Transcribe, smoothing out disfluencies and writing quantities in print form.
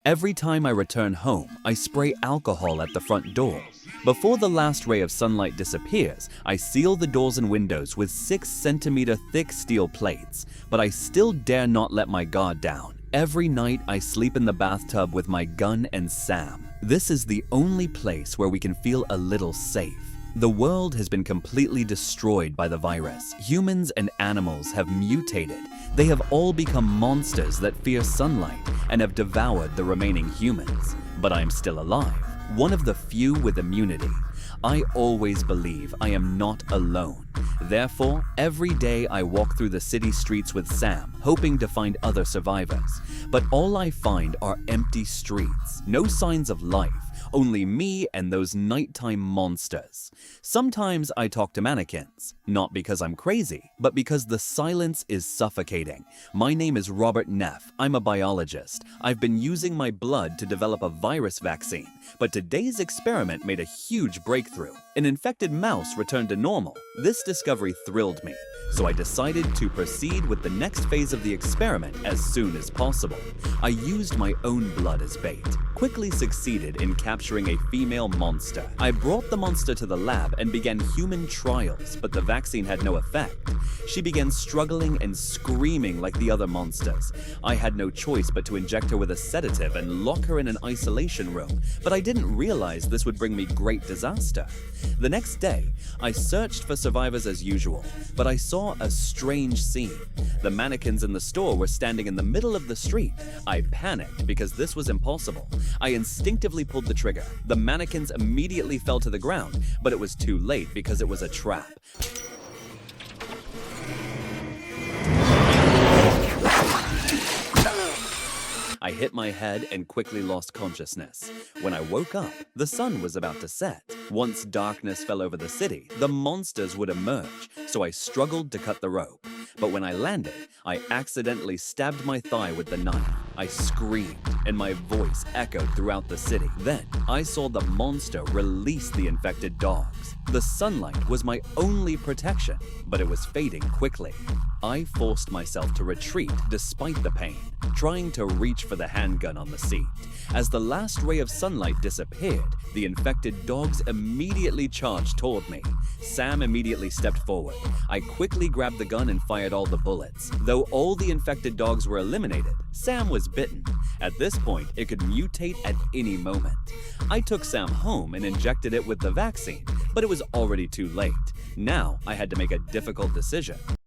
Every time I return home, I spray alcohol at the front door. Before the last ray of sunlight disappears, I seal the doors and windows with 6-centimeter thick steel plates, but I still dare not let my guard down. Every night I sleep in the bathtub with my gun and Sam. This is the only place where we can feel a little safe. The world has been completely destroyed by the virus. Humans and animals have mutated. They have all become monsters that fear sunlight and have devoured the remaining humans. But I'm still alive, one of the few with immunity. I always believe I am not alone. Therefore, every day I walk through the city streets with Sam, hoping to find other survivors. But all I find are empty streets, no signs of life. Only me and those nighttime monsters. Sometimes I talk to mannequins, not because I'm crazy, but because the silence is suffocating. My name is Robert Neff. I'm a biologist. I've been using my blood to develop a virus vaccine, but today's experiment made a huge breakthrough. An infected mouse returned to normal. This discovery thrilled me, so I decided to proceed with the next phase of the experiment as soon as possible. I used my own blood as bait, quickly succeeded in capturing a female monster. I brought the monster to the lab and began human trials, but the vaccine had no effect. She began struggling and screaming like the other monsters. I had no choice but to inject her with a sedative and lock her in an isolation room, but I didn't realize this would bring me great disaster. The next day, I searched for survivors as usual, but I saw a strange scene. The mannequins in the store were standing in the middle of the street. I panicked because this was impossible. I instinctively pulled the trigger. The mannequins immediately fell to the ground, but it was too late because it was a trap. I hit my head and quickly lost consciousness. When I woke up, the sun was about to set. Once darkness fell over the city, the monsters would emerge, so I struggled to cut the rope. But when I landed, I accidentally stabbed my thigh with the knife. I screamed, and my voice echoed throughout the city. Then, I saw the monster release the infected dogs. The sunlight was my only protection, but it was fading quickly. I forced myself to retreat despite the pain, trying to reach for the handgun on the seat. As the last ray of sunlight disappeared, the infected dogs immediately charged toward me. Sam immediately stepped forward. I quickly grabbed the gun and fired all the bullets. Though all the infected dogs were eliminated, Sam was bitten. At this point, it could mutate at any moment. I took Sam home and injected it with the vaccine, but it was already too late. Now, I had to make a difficult decision.